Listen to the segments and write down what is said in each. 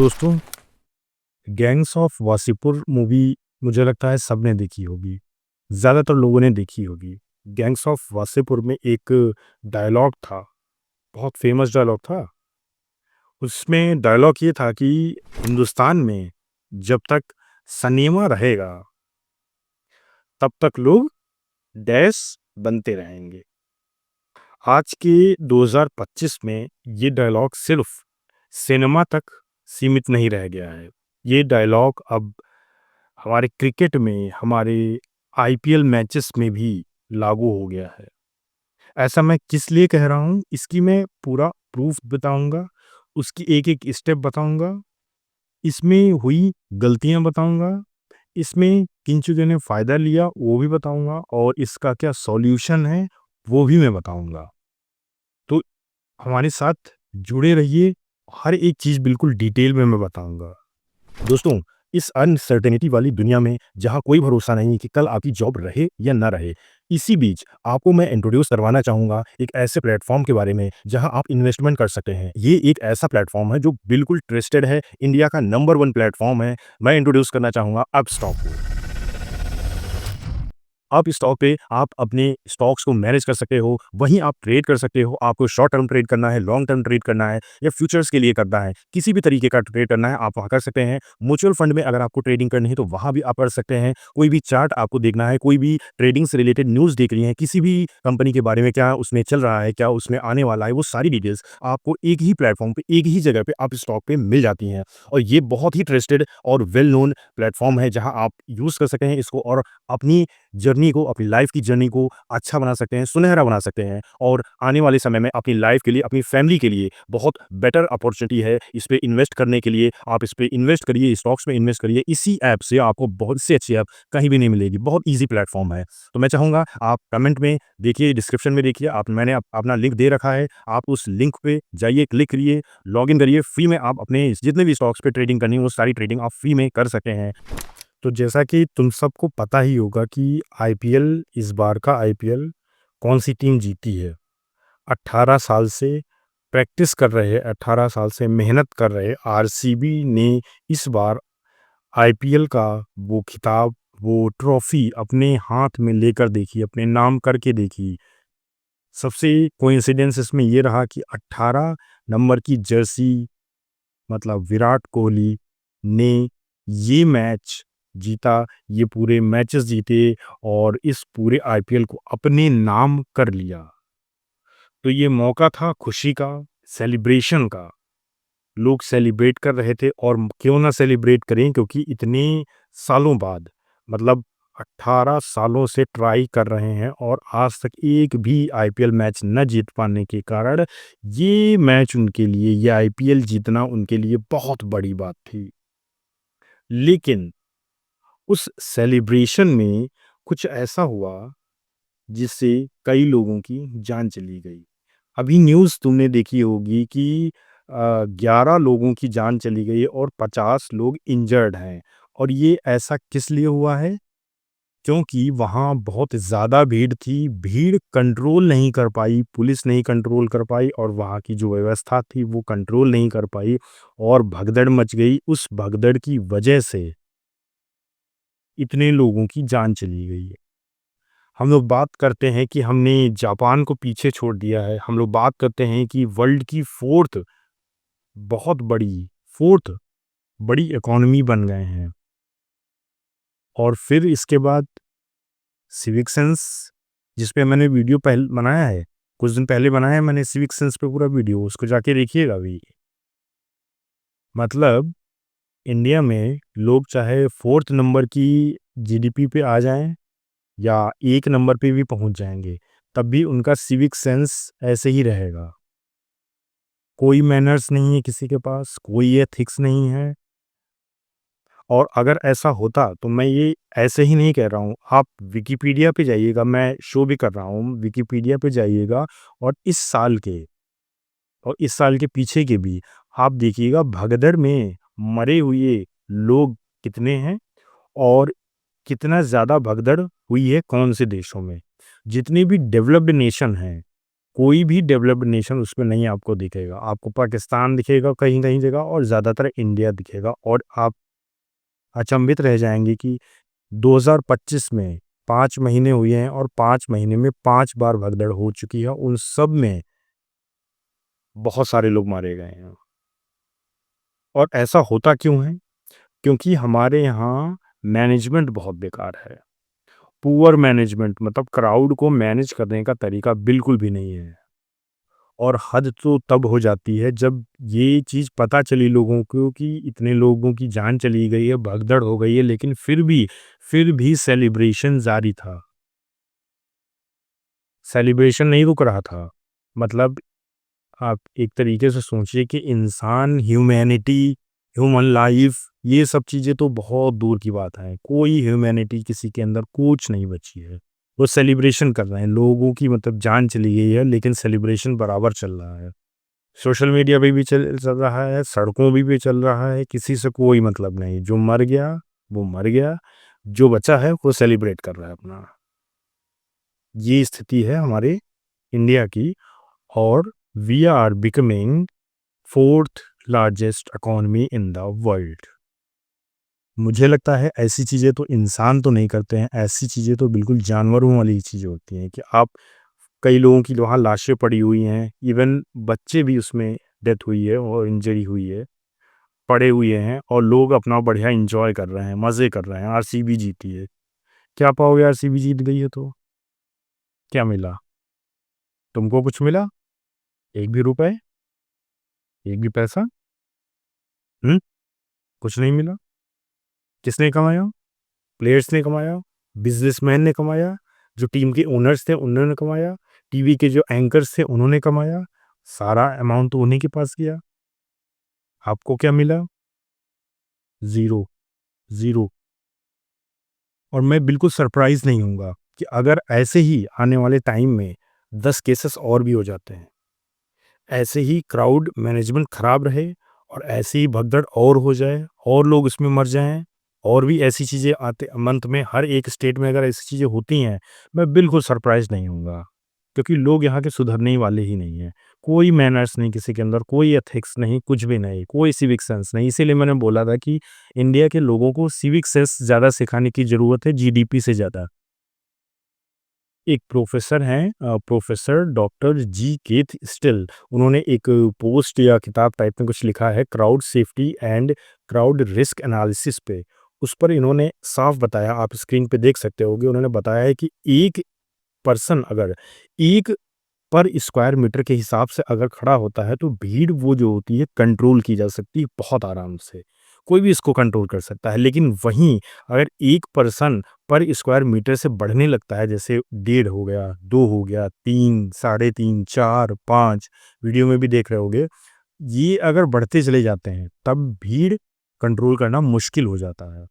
दोस्तों, gangs of Wasseypur movie मुझे लगता है सबने देखी होगी, ज़्यादातर लोगों ने देखी होगी। गैंग्स ऑफ वासेपुर में एक डायलॉग था, बहुत फ़ेमस डायलॉग था। उसमें डायलॉग ये था कि हिंदुस्तान में जब तक सिनेमा रहेगा, तब तक लोग डैश बनते रहेंगे। आज के 2025 में ये डायलॉग सिर्फ़ सिनेमा तक सीमित नहीं रह गया है। ये डायलॉग अब हमारे क्रिकेट में, हमारे आईपीएल मैचेस में भी लागू हो गया है। ऐसा मैं किस लिए कह रहा हूँ, इसकी मैं पूरा प्रूफ़ बताऊँगा, उसकी एक-एक स्टेप बताऊँगा, इसमें हुई गलतियाँ बताऊँगा, इसमें किन चीज़ों ने फ़ायदा लिया वो भी बताऊँगा और इसका क्या सॉल्यूशन है, वो भी मैं बताऊँगा। तो हमारे साथ जुड़े रहिए, हर एक चीज़ बिल्कुल डिटेल में मैं बताऊँगा। दोस्तों, इस अनसर्टेनिटी वाली दुनिया में जहाँ कोई भरोसा नहीं कि कल आपकी जॉब रहे या ना रहे, इसी बीच आपको मैं इंट्रोड्यूस करवाना चाहूँगा एक ऐसे प्लेटफ़ॉर्म के बारे में जहाँ आप इन्वेस्टमेंट कर सकते हैं। ये एक ऐसा प्लेटफ़ॉर्म है जो बिल्कुल ट्रस्टेड है, इंडिया का नंबर 1 प्लेटफ़ॉर्म है। मैं इंट्रोड्यूस करना चाहूँगा अपस्टॉक को। आप स्टॉक पे आप अपने स्टॉक्स को मैनेज कर सकते हो, वहीं आप ट्रेड कर सकते हो। आपको शॉर्ट टर्म ट्रेड करना है, लॉन्ग टर्म ट्रेड करना है या फ्यूचर्स के लिए करना है, किसी भी तरीके का ट्रेड करना है, आप वहाँ कर सकते हैं। म्यूचुअल फंड में अगर आपको ट्रेडिंग करनी है, तो वहाँ भी आप कर सकते हैं। कोई भी चार्ट आपको देखना है, कोई भी ट्रेडिंग से रिलेटेड न्यूज़ देखनी है, किसी भी कंपनी के बारे में क्या उसमें चल रहा है, क्या उसमें आने वाला है, वो सारी डिटेल्स आपको एक ही प्लेटफ़ॉर्म पे, एक ही जगह पे आप स्टॉक पे मिल जाती हैं। और ये बहुत ही ट्रस्टेड और वेल नोन प्लेटफ़ॉर्म है, जहाँ आप यूज़ कर सकते हैं इसको और अपनी जर्नी को, अपनी लाइफ की जर्नी को अच्छा बना सकते हैं, सुनहरा बना सकते हैं और आने वाले समय में अपनी लाइफ के लिए, अपनी फैमिली के लिए बहुत बेटर अपॉर्चुनिटी है इस पे इन्वेस्ट करने के लिए। आप इस पे इन्वेस्ट करिए, स्टॉक्स में इन्वेस्ट करिए। इसी ऐप से आपको बहुत से अच्छी ऐप कहीं भी नहीं मिलेगी। बहुत ईज़ी प्लेटफ़ॉर्म है। तो मैं चाहूँगा आप कमेंट में देखिए, डिस्क्रिप्शन में देखिए, मैंने अपना लिंक दे रखा है। आप उस लिंक पे जाइए, क्लिक करिए, लॉगिन करिए। फ्री में आप अपने जितने भी स्टॉक्स पे ट्रेडिंग करनी है, वो सारी ट्रेडिंग आप फ्री में कर सकते हैं। तो जैसा कि तुम सबको पता ही होगा कि आईपीएल, इस बार का आईपीएल कौन-सी टीम जीती है। 18 साल से प्रैक्टिस कर रहे, 18 साल से मेहनत कर रहे आरसीबी ने इस बार आईपीएल का वो खिताब, वो ट्रॉफ़ी अपने हाथ में लेकर देखी, अपने नाम करके देखी। सबसे कोइंसिडेंस इसमें ये रहा कि 18 नंबर की जर्सी, मतलब विराट कोहली ने ये मैच जीता, ये पूरे मैचेस जीते और इस पूरे आईपीएल को अपने नाम कर लिया। तो ये मौका था खुशी का, सेलिब्रेशन का। लोग सेलिब्रेट कर रहे थे और क्यों ना सेलिब्रेट करें, क्योंकि इतने सालों बाद, मतलब 18 सालों से ट्राई कर रहे हैं और आज तक एक भी आईपीएल मैच न जीत पाने के कारण ये मैच उनके लिए, ये आईपीएल जीतना उनके लिए बहुत बड़ी बात थी। लेकिन उस सेलिब्रेशन में कुछ ऐसा हुआ जिससे कई लोगों की जान चली गई। अभी न्यूज़ तुमने देखी होगी कि 11 लोगों की जान चली गई और 50 लोग इंजर्ड हैं। और ये ऐसा किस लिए हुआ है? क्योंकि वहाँ बहुत ज़्यादा भीड़ थी, भीड़ कंट्रोल नहीं कर पाई, पुलिस नहीं कंट्रोल कर पाई और वहाँ की जो व्यवस्था थी वो कंट्रोल नहीं कर पाई और भगदड़ मच गई। उस भगदड़ की वजह से इतने लोगों की जान चली गई है। हम लोग बात करते हैं कि हमने जापान को पीछे छोड़ दिया है। हम लोग बात करते हैं कि वर्ल्ड की 4th बहुत बड़ी 4th बड़ी इकोनॉमी बन गए हैं। और फिर इसके बाद सिविक सेंस, जिस पे मैंने वीडियो बनाया है, कुछ दिन पहले बनाया है मैंने सिविक सेंस पे पूरा वीडियो, उसको जाके देखिएगा अभी। मतलब इंडिया में लोग चाहे 4th नंबर की जीडीपी पे आ जाएँ या 1 नंबर पे भी पहुँच जाएँगे, तब भी उनका सिविक सेंस ऐसे ही रहेगा। कोई मैनर्स नहीं है किसी के पास, कोई एथिक्स नहीं है। और अगर ऐसा होता तो मैं ये ऐसे ही नहीं कह रहा हूँ, आप विकिपीडिया पे जाइएगा, मैं शो भी कर रहा हूँ, विकिपीडिया पे जाइएगा और इस साल के पीछे के भी आप देखिएगा भगदड़ में मरे हुए लोग कितने हैं और कितना ज़्यादा भगदड़ हुई है कौन से देशों में। जितने भी डेवलप्ड नेशन हैं, कोई भी डेवलप्ड नेशन उसमें नहीं आपको दिखेगा। आपको पाकिस्तान दिखेगा कहीं-कहीं जगह और ज़्यादातर इंडिया दिखेगा और आप अचंभित रह जाएँगे कि 2025 में 5 महीने हुए हैं और 5 महीने में 5 बार भगदड़ हो चुकी है। उन सब में बहुत सारे लोग मारे गए हैं। और ऐसा होता क्यों है? क्योंकि हमारे यहाँ मैनेजमेंट बहुत बेकार है। पुअर मैनेजमेंट मतलब क्राउड को मैनेज करने का तरीका बिल्कुल भी नहीं है। और हद तो तब हो जाती है जब ये चीज़ पता चली लोगों को कि इतने लोगों की जान चली गई है, भगदड़ हो गई है, लेकिन फिर भी सेलिब्रेशन जारी था। सेलिब्रेशन नहीं रुक रहा था। मतलब आप एक तरीके से सोचिए कि इंसान, ह्यूमैनिटी, ह्यूमन लाइफ, ये सब चीज़ें तो बहुत दूर की बात है। कोई ह्यूमैनिटी किसी के अंदर कुछ नहीं बची है। वो सेलिब्रेशन कर रहे हैं। लोगों की मतलब जान चली गई है, लेकिन सेलिब्रेशन बराबर चल रहा है। सोशल मीडिया पे भी चल रहा है, सड़कों पे भी चल रहा है, किसी से कोई मतलब नहीं। जो मर गया, वो मर गया, जो बचा है वो सेलिब्रेट कर रहा है अपना। ये स्थिति है हमारे इंडिया की और we are becoming 4th largest economy in the world. मुझे लगता है ऐसी चीज़ें तो इंसान तो नहीं करते हैं, ऐसी चीज़ें तो बिल्कुल जानवरों वाली चीज़ें होती हैं कि आप कई लोगों की वहाँ लाशें पड़ी हुई हैं, इवन बच्चे भी उसमें डेथ हुई है और इंजरी हुई है, पड़े हुए हैं और लोग अपना बढ़िया एन्जॉय कर रहे हैं, मज़े कर रहे हैं, आरसीबी जीती है। क्या पाओगे आरसीबी जीत गई है तो? क्या मिला? तुमको कुछ मिला? 1 भी रुपए? 1 भी पैसा? हुँ? कुछ नहीं मिला। किसने कमाया? प्लेयर्स ने कमाया, बिज़नेसमैन ने कमाया, जो टीम के ओनर्स थे उन्होंने कमाया, टीवी के जो एंकर्स थे उन्होंने कमाया, सारा अमाउंट तो उन्हीं के पास गया। आपको क्या मिला? Zero, zero. और मैं बिल्कुल सरप्राइज़ नहीं होऊँगा कि अगर ऐसे ही आने वाले टाइम में 10 केसेस और भी हो जाते हैं, ऐसे ही क्राउड मैनेजमेंट खराब रहे और ऐसे ही भगदड़ और हो जाए और लोग उसमें मर जाएँ और भी ऐसी चीज़ें आते मंथ में हर एक स्टेट में अगर ऐसी चीज़ें होती हैं, मैं बिल्कुल सरप्राइज़ नहीं होऊँगा। क्योंकि लोग यहाँ के सुधरने वाले ही नहीं हैं। कोई मैनर्स नहीं किसी के अंदर, कोई एथिक्स नहीं, कुछ भी नहीं, कोई सिविक सेंस नहीं। इसीलिए मैंने बोला था कि इंडिया के लोगों को सिविक सेंस ज़्यादा सिखाने की ज़रूरत है जीडीपी से ज़्यादा। एक प्रोफ़ेसर हैं प्रोफ़ेसर डॉक्टर जी. केथ स्टिल, उन्होंने एक पोस्ट या किताब टाइप में कुछ लिखा है crowd safety and crowd risk analysis पे। उस पर इन्होंने साफ बताया, आप स्क्रीन पे देख सकते होगे, उन्होंने बताया है कि एक पर्सन अगर एक पर स्क्वायर मीटर के हिसाब से अगर खड़ा होता है, तो भीड़ वो जो होती है कंट्रोल की जा सकती है बहुत आराम से। कोई भी इसको कंट्रोल कर सकता है। लेकिन वहीं अगर एक पर्सन पर स्क्वायर मीटर से बढ़ने लगता है, जैसे 1.5 हो गया, 2 हो गया, 3, साढ़े 3, 4, 5, वीडियो में भी देख रहे होंगे, ये अगर बढ़ते चले जाते हैं, तब भीड़ कंट्रोल करना मुश्किल हो जाता है।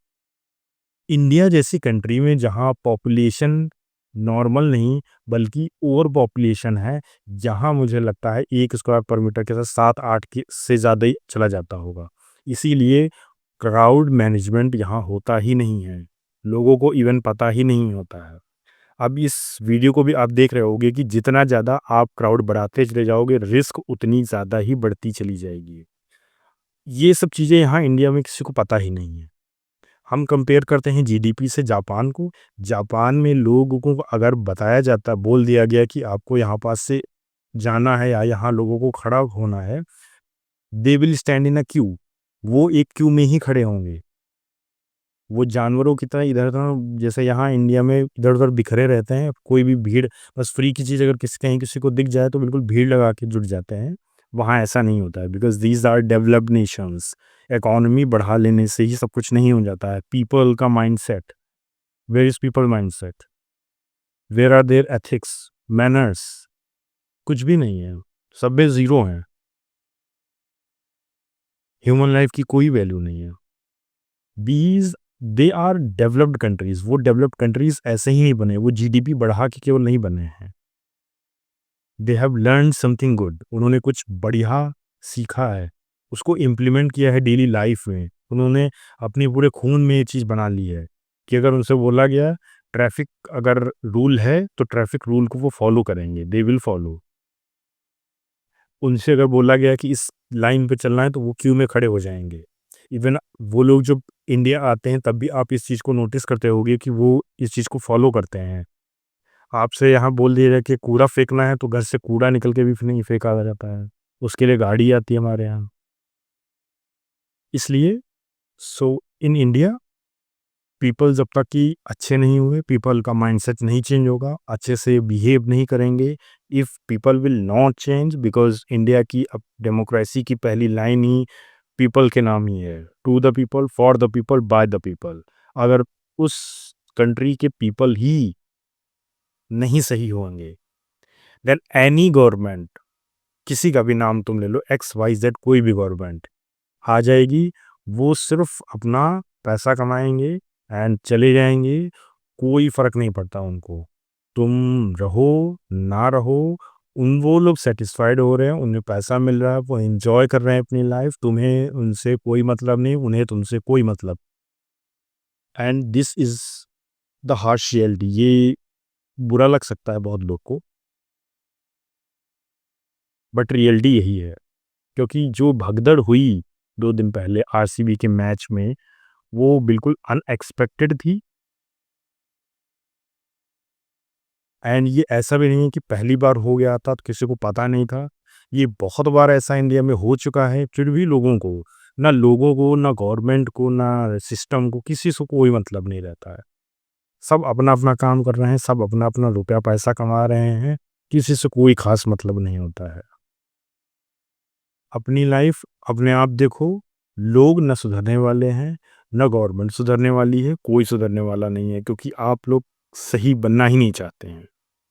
इंडिया जैसी कंट्री में जहाँ पॉपुलेशन नॉर्मल नहीं बल्कि ओवर पॉपुलेशन है, जहाँ मुझे लगता है 1 स्क्वायर पर मीटर के साथ 7-8 के से ज़्यादा ही चला जाता होगा। इसीलिए क्राउड मैनेजमेंट यहाँ होता ही नहीं है। लोगों को इवन पता ही नहीं होता है। अब इस वीडियो को भी आप देख रहे होंगे कि जितना ज़्यादा आप क्राउड बढ़ाते चले जाओगे, रिस्क उतनी ज़्यादा ही बढ़ती चली जाएगी। ये सब चीज़ें यहाँ इंडिया में किसी को पता ही नहीं है। हम कंपेयर करते हैं जीडीपी से जापान को। जापान में लोगों को अगर बताया जाता, बोल दिया गया कि आपको यहाँ पास से जाना है या यहाँ लोगों को खड़ा होना है, they will stand in a Q. वो एक क्यू में ही खड़े होंगे। वो जानवरों की तरह इधर-उधर, जैसे यहाँ इंडिया में इधर-उधर बिखरे रहते हैं, कोई भी भीड़, बस फ्री की चीज़ अगर कहीं किसी को दिख जाए तो बिल्कुल भीड़ लगा के जुट जाते हैं। वहाँ ऐसा नहीं होता है because these are developed nations. Economy बढ़ा लेने से ही सब कुछ नहीं हो जाता है। पीपल का mindset, where is people mindset? Where are their ethics, manners? कुछ भी नहीं है। सब में ज़ीरो हैं। ह्यूमन लाइफ़ की कोई वैल्यू नहीं है। These they are developed countries. वो डेवलप्ड कंट्रीज़ ऐसे ही नहीं बने, वो जीडीपी बढ़ा के केवल नहीं बने हैं। They have learned something good. उन्होंने कुछ बढ़िया सीखा है, उसको इम्प्लीमेंट किया है डेली लाइफ़ में। उन्होंने अपने पूरे खून में ये चीज़ बना ली है कि अगर उनसे बोला गया ट्रैफ़िक अगर रूल है, तो ट्रैफ़िक रूल को वो फ़ॉलो करेंगे, दे विल फ़ॉलो। उनसे अगर बोला गया कि इस लाइन पे चलना है तो वो क्यू में खड़े हो जाएँगे। इवन वो लोग जब इंडिया आते हैं तब भी आप इस चीज़ को नोटिस करते होंगे कि वो इस चीज़ को फ़ॉलो करते हैं। आपसे यहाँ बोल दिया जाए कि कूड़ा फेंकना है तो घर से कूड़ा निकल के भी नहीं फेंका जाता है। उसके लिए गाड़ी आती है हमारे यहाँ। इसलिए सो इन इंडिया पीपल जब तक कि अच्छे नहीं हुए, पीपल का माइंडसेट नहीं चेंज होगा, अच्छे से बिहेव नहीं करेंगे, if people will not change, because India की अब डेमोक्रेसी की पहली लाइन ही पीपल के नाम ही है, to the people, for the people, by the people. अगर उस कंट्री के पीपल ही नहीं सही होंगे, देन एनी गवर्नमेंट, किसी का भी नाम तुम ले लो, एक्स वाई जेड, कोई भी गवर्नमेंट आ जाएगी, वो सिर्फ अपना पैसा कमाएंगे एंड चले जाएंगे, कोई फर्क नहीं पड़ता उनको। तुम रहो ना रहो, उन वो लोग सेटिस्फाइड हो रहे हैं, उन्हें पैसा मिल रहा है, वो एंजॉय कर रहे हैं अपनी लाइफ, तुम्हें उनसे कोई मतलब नहीं, उन्हें तुमसे कोई मतलब। And this is the harsh reality. ये बुरा लग सकता है बहुत लोग को, बट रियलिटी यही है। क्योंकि जो भगदड़ हुई 2 दिन पहले आरसीबी के मैच में, वो बिल्कुल अनएक्सपेक्टेड थी। एंड ये ऐसा भी नहीं है कि पहली बार हो गया था तो किसी को पता नहीं था। ये बहुत बार ऐसा इंडिया में हो चुका है, फिर भी लोगों को, ना गवर्नमेंट को, ना सिस्टम को, किसी से कोई मतलब नहीं रहता है। सब अपना-अपना काम कर रहे हैं, सब अपना-अपना रुपया पैसा कमा रहे हैं, किसी से कोई ख़ास मतलब नहीं होता है। अपनी लाइफ अपने आप देखो, लोग ना सुधरने वाले हैं, ना गवर्नमेंट सुधरने वाली है, कोई सुधरने वाला नहीं है, क्योंकि आप लोग सही बनना ही नहीं चाहते हैं।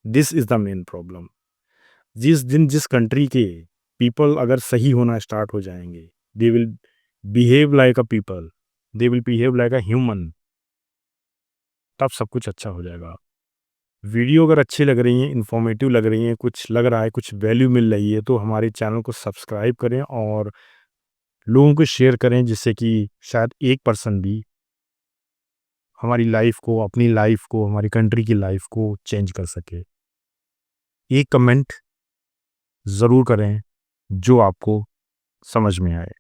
This is the main problem. जिस दिन जिस कंट्री के पीपल अगर सही होना स्टार्ट हो जाएँगे, they will behave like a people, they will behave like a human, तब सब कुछ अच्छा हो जाएगा। वीडियो अगर अच्छी लग रही हैं, इन्फॉर्मेटिव लग रही हैं, कुछ लग रहा है, कुछ वैल्यू मिल रही है, तो हमारे चैनल को सब्सक्राइब करें और लोगों को शेयर करें, जिससे कि शायद एक पर्सन भी हमारी लाइफ को, अपनी लाइफ को, हमारी कंट्री की लाइफ को चेंज कर सके। एक कमेंट ज़रूर करें जो आपको समझ में आए।